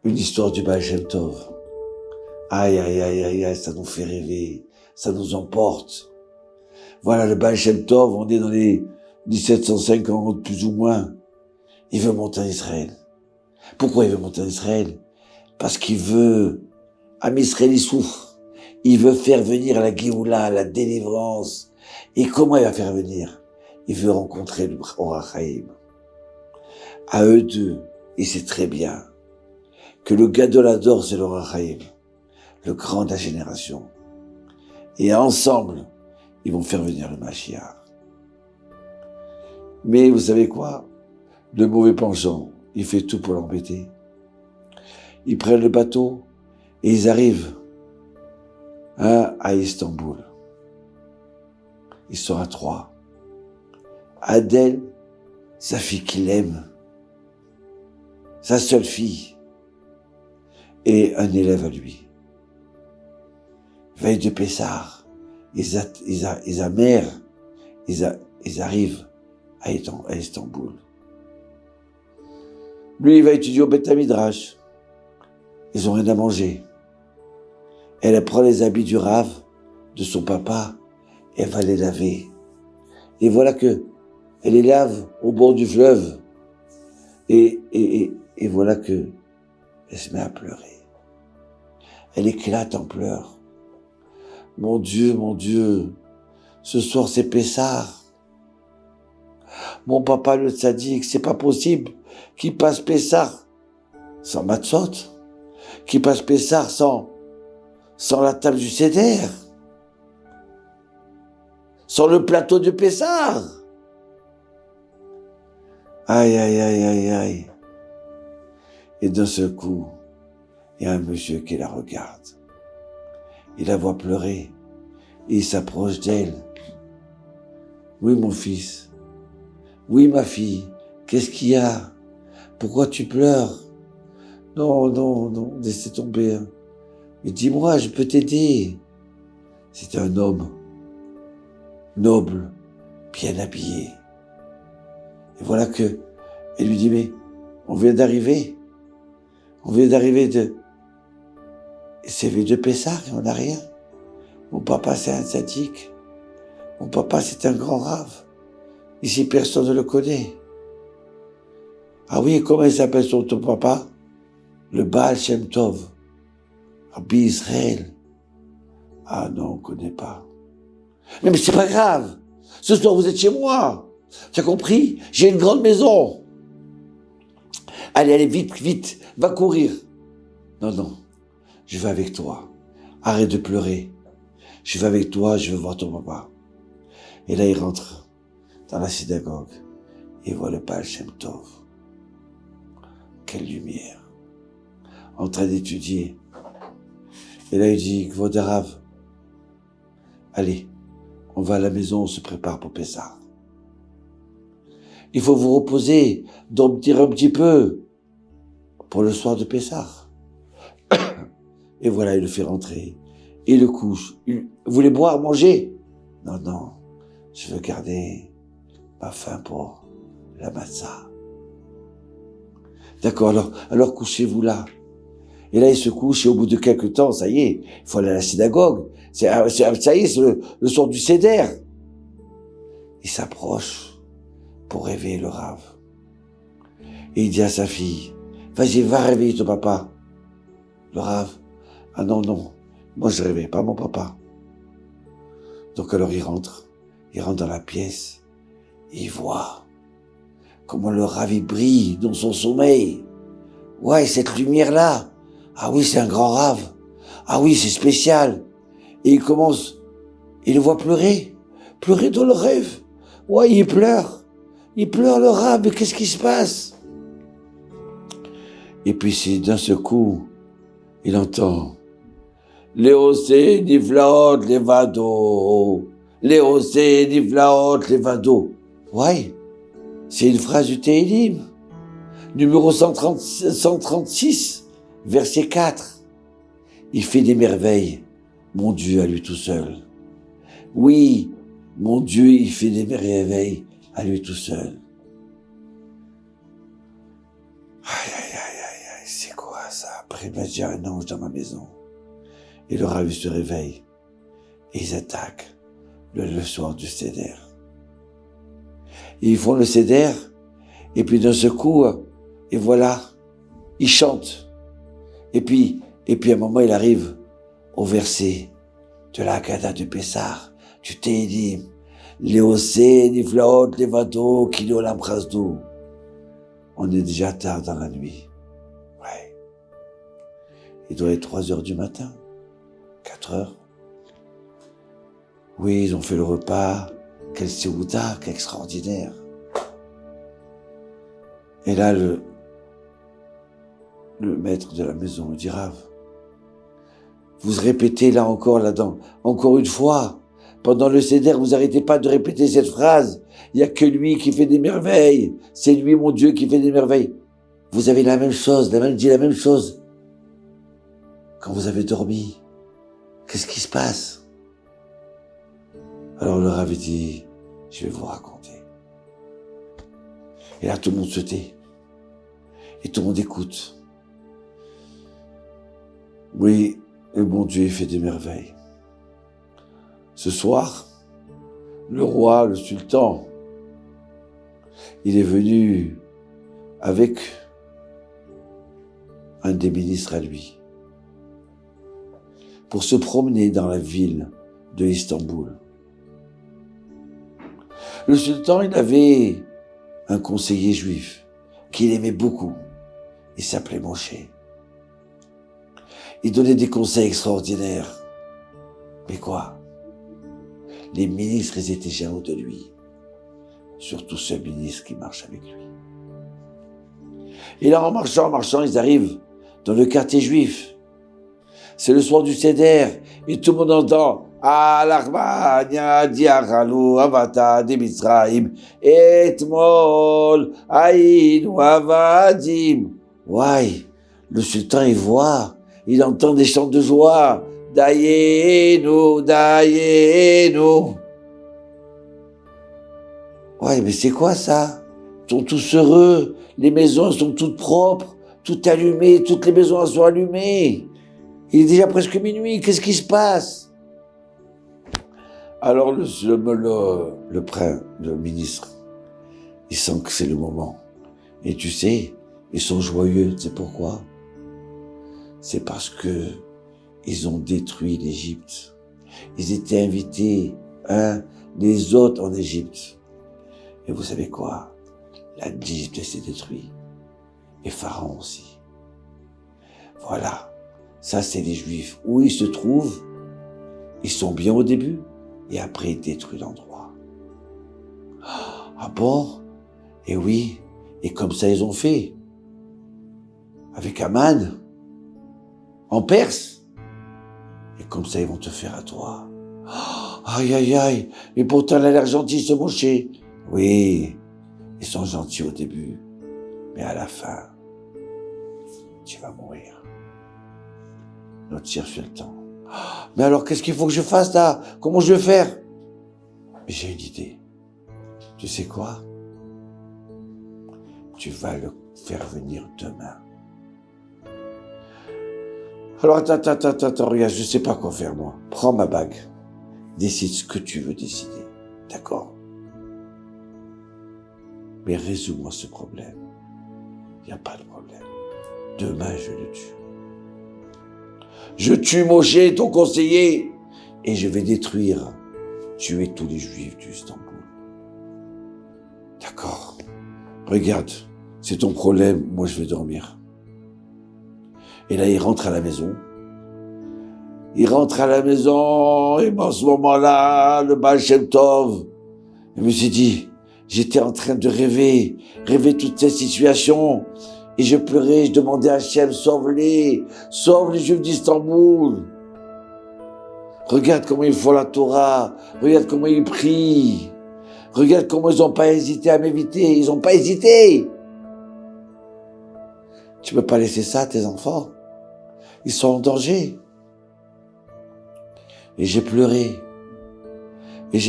une histoire du Baal Shem Tov. Aïe, aïe, aïe, aïe, aïe, ça nous fait rêver, ça nous emporte. Voilà, le Baal Shem Tov, on est dans les 1750, plus ou moins. Il veut monter en Israël. Pourquoi il veut monter en Israël? Parce qu'il veut, Am Israël, il souffre. Il veut faire venir la Géoula, la délivrance. Et comment il va faire venir? Il veut rencontrer le Or HaChaim. À eux deux, il sait très bien que le Gadol Hador, c'est le Or HaChaim, le grand de la génération. Et ensemble, ils vont faire venir le Mashiach. Mais vous savez quoi? Le mauvais penchant, il fait tout pour l'embêter. Ils prennent le bateau et ils arrivent à Istanbul. Ils sont à 3. Adèle, sa fille qu'il aime, sa seule fille, et un élève à lui. Veille de Pessah, ils arrivent à Istanbul. Lui, il va étudier au Beth Midrash. Ils ont rien à manger. Elle prend les habits du Rav, de son papa, et elle va les laver. Et voilà que elle les lave au bord du fleuve. Et voilà que elle se met à pleurer. Elle éclate en pleurs. Mon Dieu, ce soir c'est Pessah. Mon papa le tzaddik, c'est pas possible qu'il passe Pessah sans matzot, qu'il passe Pessah sans la table du Seder, sans le plateau de Pessah. Aïe, aïe, aïe, aïe, aïe. Et d'un seul coup, il y a un monsieur qui la regarde. Il la voit pleurer. Et il s'approche d'elle. Oui, mon fils. Oui, ma fille. Qu'est-ce qu'il y a? Pourquoi tu pleures? Non, laissez tomber. Mais dis-moi, je peux t'aider. C'est un homme. Noble. Bien habillé. Et voilà que, elle lui dit, mais, on vient d'arriver c'est veille de Pessah, et on n'a rien. Mon papa, c'est un tzaddik. Mon papa, c'est un grand rave. Ici, personne ne le connaît. Ah oui, comment il s'appelle ton papa? Le Baal Shem Tov. Rabbi Israël. Ah non, on ne connaît pas. Mais c'est pas grave. Ce soir, vous êtes chez moi. Tu as compris? J'ai une grande maison. Allez, vite, va courir. Non, je vais avec toi. Arrête de pleurer. Je vais avec toi, je veux voir ton papa. Et là, il rentre dans la synagogue. Il voit le Baal Shem Tov. Quelle lumière. En train d'étudier. Et là, il dit, Kvod Harav, allez, on va à la maison, on se prépare pour Pessah. Il faut vous reposer, dormir un petit peu pour le soir de Pessah. Et voilà, il le fait rentrer. Il le couche. Vous voulez boire, manger? Non, je veux garder ma faim pour la matzah. D'accord, alors couchez-vous là. Et là, il se couche et au bout de quelques temps, ça y est, il faut aller à la synagogue. Ça y est, c'est le soir du Seder. Il s'approche pour réveiller le Rav. Et il dit à sa fille, vas-y, va réveiller ton papa. Le Rav, ah non, moi je réveille pas mon papa. Donc alors il rentre dans la pièce, et il voit comment le Rav il brille dans son sommeil. Ouais, cette lumière-là, ah oui, c'est un grand Rav. Ah oui, c'est spécial. Et il le voit pleurer dans le rêve. Ouais, il pleure le Rav, mais qu'est-ce qui se passe? Et puis c'est d'un seul coup, il entend Léosé niflaot levado. Léosé niflaot levado. Ouais, c'est une phrase du Tehillim. Numéro 136, verset 4. Il fait des merveilles, mon Dieu à lui tout seul. Oui, mon Dieu, il fait des merveilles à lui tout seul. Aïe, c'est quoi ça? Après, il m'a dit un ange dans ma maison. Et le ravi se réveille. Et ils attaquent le soir du Seder. Et ils font le Seder. Et puis d'un seul coup, et voilà, ils chantent. Et puis à un moment, il arrive au verset de la Haggadah de Pessah, du Tehillim. Léocé, Niflaot, Levato, Kilo, Lamprasdou. On est déjà tard dans la nuit. Ouais. Il doit être 3 heures du matin. 4 heures. Oui, ils ont fait le repas. Quel séouda, quel extraordinaire. Et là, le maître de la maison me dit, Rav, vous répétez là encore, là-dedans, encore une fois, pendant le Seder, vous n'arrêtez pas de répéter cette phrase. Il n'y a que lui qui fait des merveilles. C'est lui, mon Dieu, qui fait des merveilles. Vous avez la même chose, dit la même chose. Quand vous avez dormi, qu'est-ce qui se passe? Alors le Rav dit, je vais vous raconter. Et là, tout le monde se tait. Et tout le monde écoute. Oui, le bon Dieu fait des merveilles. Ce soir, le roi, le sultan, il est venu avec un des ministres à lui pour se promener dans la ville de Istanbul. Le sultan, il avait un conseiller juif qu'il aimait beaucoup. Il s'appelait Moshe. Il donnait des conseils extraordinaires. Mais quoi? Les ministres, ils étaient jaloux de lui. Surtout ce ministre qui marche avec lui. Et là, en marchant, ils arrivent dans le quartier juif. C'est le soir du Seder. Et tout le monde entend Al-Armania diaralu avata de Mitzrayim etmol aïnu avadim. Ouais, le sultan, il voit, il entend des chants de joie. Dayenu, Dayenu. Ouais, mais c'est quoi ça? Ils sont tous heureux, les maisons sont toutes propres, toutes allumées, toutes les maisons sont allumées. Il est déjà presque minuit, qu'est-ce qui se passe? Alors le ministre, il sent que c'est le moment. Et tu sais, ils sont joyeux, tu sais pourquoi? C'est parce que ils ont détruit l'Égypte. Ils étaient invités, les autres en Égypte. Et vous savez quoi? L'Égypte s'est détruite. Et Pharaon aussi. Voilà. Ça, c'est les Juifs. Où ils se trouvent, ils sont bien au début. Et après, ils détruisent l'endroit. Ah bon? Et oui. Et comme ça, ils ont fait. Avec Aman. En Perse. Et comme ça, ils vont te faire à toi. Aïe, aïe, aïe. Mais pourtant, il a l'air gentil, ce Moshe. Oui, ils sont gentils au début. Mais à la fin, tu vas mourir. Notre cherche le temps. Mais alors, qu'est-ce qu'il faut que je fasse là? Comment je vais faire? J'ai une idée. Tu sais quoi? Tu vas le faire venir demain. Alors, attends, regarde, je sais pas quoi faire, moi. Prends ma bague. Décide ce que tu veux décider. D'accord? Mais résous-moi ce problème. Il n'y a pas de problème. Demain, je le tue. Je tue Moshe, ton conseiller, et je vais tuer tous les Juifs d'Istanbul. D'accord? Regarde, c'est ton problème, moi je vais dormir. Et là, il rentre à la maison. Et en ce moment-là, le Baal Shem Tov, je me suis dit, j'étais en train de rêver toute cette situation. Et je pleurais, je demandais à Hachem, sauve les Juifs d'Istanbul. Regarde comment ils font la Torah, regarde comment ils prient, regarde comment ils n'ont pas hésité à m'éviter, ils n'ont pas hésité. Tu peux pas laisser ça à tes enfants. Ils sont en danger. Et j'ai pleuré. Et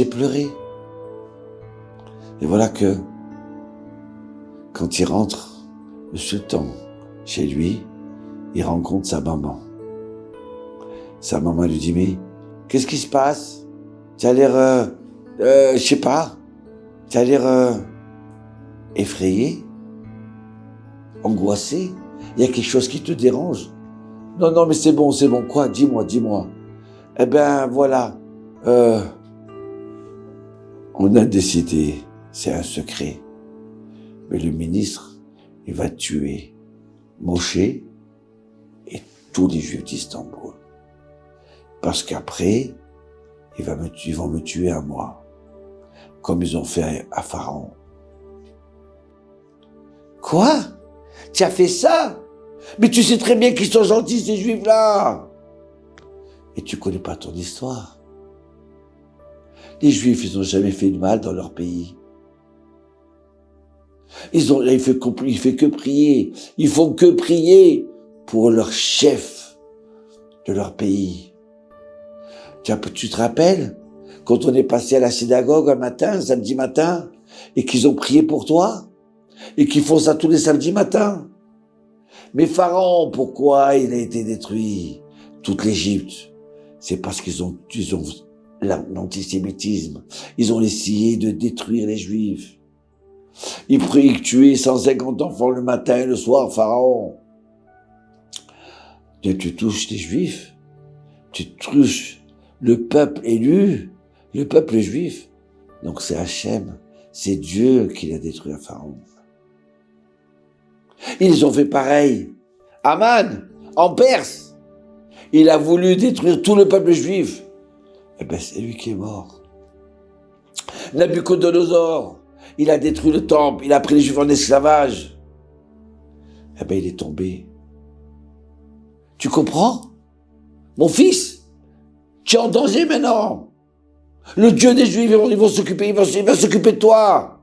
voilà que, quand il rentre, le sultan, Chez lui, il rencontre sa maman. Sa maman lui dit, mais qu'est-ce qui se passe? Tu as l'air, je sais pas, tu as l'air effrayé, angoissé. Il y a quelque chose qui te dérange. Non, non, mais c'est bon, quoi? Dis-moi. Eh ben, voilà, on a décidé, c'est un secret, mais le ministre, il va tuer Moshe et tous les Juifs d'Istanbul. Parce qu'après, ils vont me tuer à moi, comme ils ont fait à Pharaon. Quoi? Tu as fait ça? Mais tu sais très bien qu'ils sont gentils, ces Juifs-là. Et tu connais pas ton histoire. Les Juifs, ils n'ont jamais fait de mal dans leur pays. Il fait que prier. Ils font que prier pour leur chef de leur pays. Tu te rappelles quand on est passé à la synagogue un samedi matin, et qu'ils ont prié pour toi, et qu'ils font ça tous les samedis matins. Mais Pharaon, pourquoi il a été détruit? Toute l'Égypte, c'est parce qu'ils ont l'antisémitisme. Ils ont essayé de détruire les Juifs. Ils tuaient 150 enfants le matin et le soir, Pharaon. Tu touches les Juifs, tu touches le peuple élu, le peuple juif. Donc c'est Hachem, c'est Dieu qui l'a détruit à Pharaon. Ils ont fait pareil. Aman, en Perse, il a voulu détruire tout le peuple juif. Eh ben c'est lui qui est mort. Nabuchodonosor, il a détruit le temple, il a pris les Juifs en esclavage. Eh ben il est tombé. Tu comprends? Mon fils, tu es en danger maintenant. Le Dieu des Juifs, il va s'occuper de toi.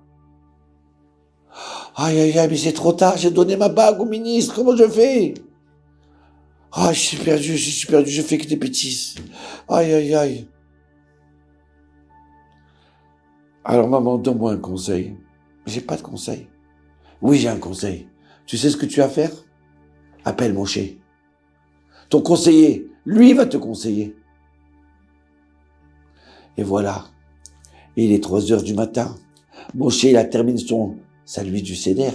Aïe, mais c'est trop tard, j'ai donné ma bague au ministre, comment je fais? Ah, je suis perdu, je fais que des bêtises. Aïe. Alors maman, donne-moi un conseil. J'ai pas de conseil. Oui, j'ai un conseil. Tu sais ce que tu vas faire? Appelle Moshe. Ton conseiller, lui va te conseiller. Et voilà. Il est 3h du matin. Moshe, il a terminé sa nuit du Seder.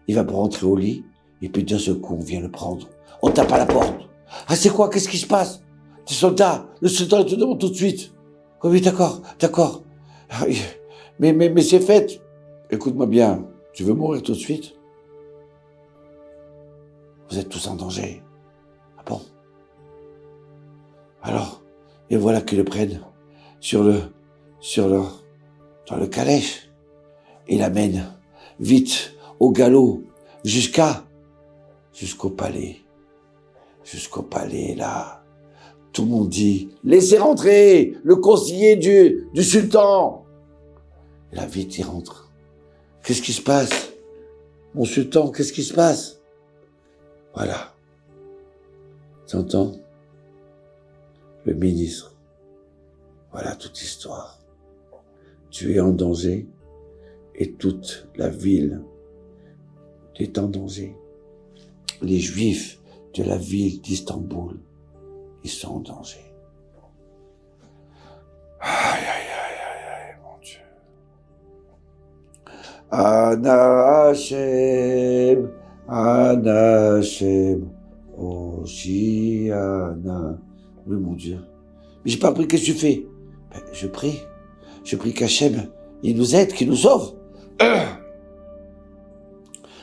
Il va rentrer au lit. Et puis d'un seul coup, on vient le prendre. On tape à la porte. Ah, c'est quoi? Qu'est-ce qui se passe? Des soldats. Le soldat te demande tout de suite. Oh, oui, d'accord. Mais c'est fait. Écoute-moi bien. Tu veux mourir tout de suite? Vous êtes tous en danger. Ah bon? Alors, et voilà qu'ils le prennent dans le calèche. Et l'amènent vite, au galop, jusqu'au palais. Jusqu'au palais, là. Tout le monde dit, laissez rentrer le conseiller du sultan. Et là, vite, il rentre. Qu'est-ce qui se passe? Mon sultan, qu'est-ce qui se passe? Voilà. T'entends? Le ministre. Voilà toute l'histoire. Tu es en danger et toute la ville est en danger. Les Juifs de la ville d'Istanbul, ils sont en danger. Aïe, mon Dieu. Ana Hashem, Oshiana. Oui, mon Dieu. Mais j'ai pas compris, qu'est-ce que tu fais? Ben, je prie qu'Hachem, il nous aide, qu'il nous sauve.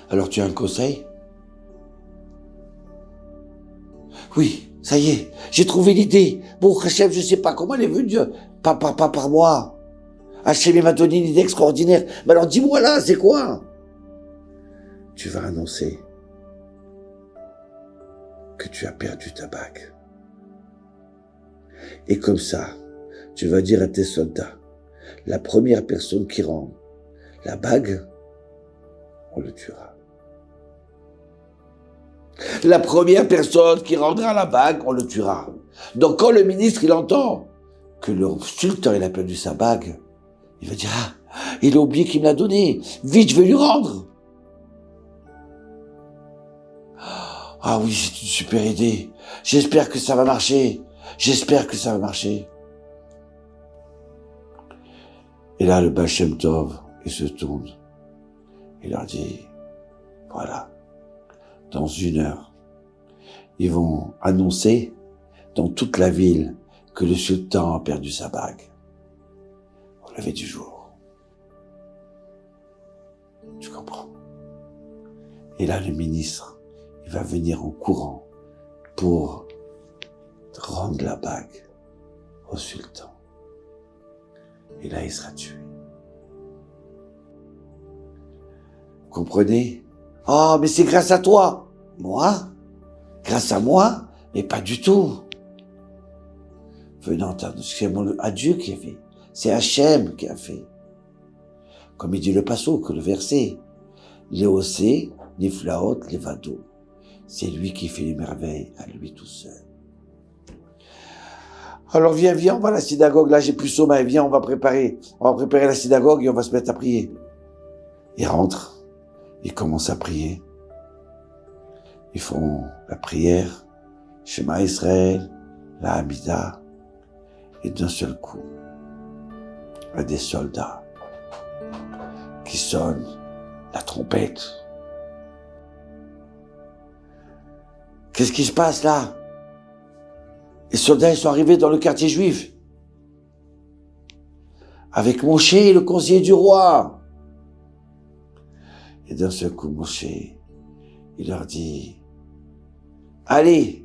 Alors tu as un conseil? Oui, ça y est, j'ai trouvé l'idée. Bon, Hachem, je sais pas comment elle est venue, pas par moi. Hachem, il m'a donné une idée extraordinaire. Mais alors dis-moi là, c'est quoi? Tu vas annoncer que tu as perdu ta bague. Et comme ça, tu vas dire à tes soldats, la première personne qui rend la bague, on le tuera. La première personne qui rendra la bague, on le tuera. Donc quand le ministre, il entend que le sultan, il a perdu sa bague, il va dire, ah, il a oublié qu'il me l'a donnée. Vite, je vais lui rendre. Ah oui, c'est une super idée. J'espère que ça va marcher. J'espère que ça va marcher. Et là, le Baal Shem Tov, il se tourne. Il leur dit, voilà, dans 1 heure, ils vont annoncer dans toute la ville que le sultan a perdu sa bague. Au lever du jour. Tu comprends? Et là, le ministre, il va venir en courant pour rendre la bague au sultan. Et là, il sera tué. Vous comprenez? Oh, mais c'est grâce à toi. Moi? Grâce à moi? Mais pas du tout. Venant à Dieu qui a fait. C'est Hachem qui a fait. Comme il dit le passouk, le verset. Léosé, Niflaot, Levado. C'est lui qui fait les merveilles à lui tout seul. Alors viens, on va à la synagogue. Là, j'ai plus sommeil. Viens, on va préparer la synagogue et on va se mettre à prier. Ils rentrent. Ils commencent à prier. Ils font la prière. Shema Israël, la Hamida. Et d'un seul coup, il y a des soldats qui sonnent la trompette. Qu'est-ce qui se passe là? Les soldats, ils sont arrivés dans le quartier juif. Avec Moshe, le conseiller du roi. Et d'un seul coup, Moshe, il leur dit, allez,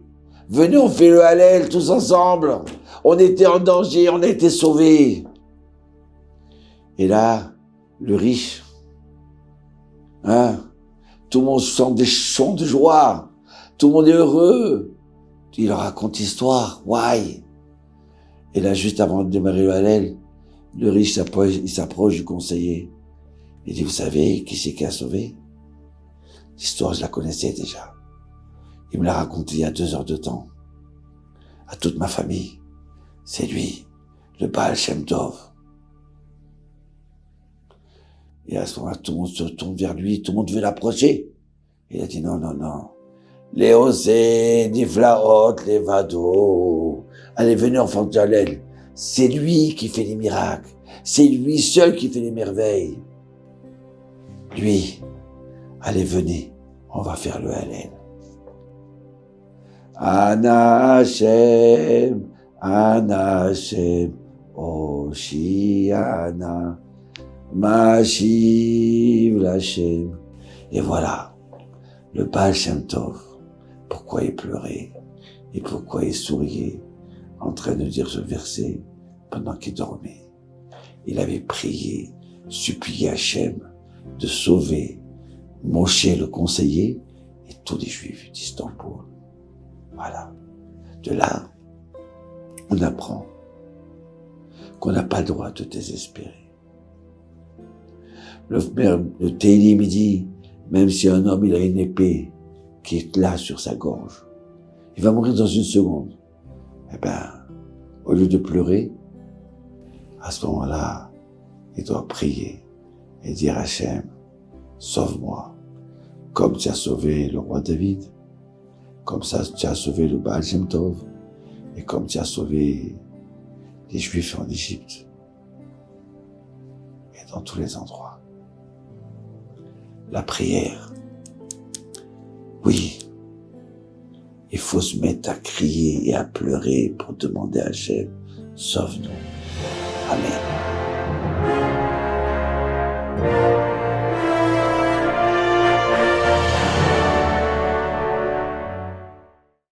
venez, on fait le Hallel tous ensemble. On était en danger, on a été sauvés. Et là, le riche, tout le monde chante des chants de joie. Tout le monde est heureux. Il leur raconte l'histoire. Why? Et là, juste avant de démarrer le Hallel, le riche s'approche du conseiller. Il dit, vous savez qui c'est qui a sauvé? L'histoire, je la connaissais déjà. Il me l'a raconté il y a 2 heures de temps. À toute ma famille. C'est lui, le Baal Shem Tov. Et à ce moment-là, tout le monde se tourne vers lui, tout le monde veut l'approcher. Il a dit non. Léosé, Niflaot, Levado. Allez, venez, enfant de Jalel. C'est lui qui fait les miracles. C'est lui seul qui fait les merveilles. Lui, allez, venez, on va faire le Hallel. Ana Hashem, Oshiana, Mashiv Lashem. Et voilà, le Baal Shem Tov, pourquoi il pleurait et pourquoi il souriait en train de dire ce verset pendant qu'il dormait. Il avait prié, supplié Hachem de sauver Moshe le conseiller et tous les Juifs d'Istanbul. Voilà. De là, on apprend qu'on n'a pas le droit de désespérer. Le Télim, il dit, même si un homme, il a une épée qui est là sur sa gorge, il va mourir dans 1 seconde. Eh ben, au lieu de pleurer, à ce moment-là, il doit prier et dire à Hachem, sauve-moi, comme tu as sauvé le roi David, comme ça tu as sauvé le Baal Shem Tov, et comme tu as sauvé les Juifs en Égypte, et dans tous les endroits. La prière, oui, il faut se mettre à crier et à pleurer pour demander à Hachem, sauve-nous. Amen.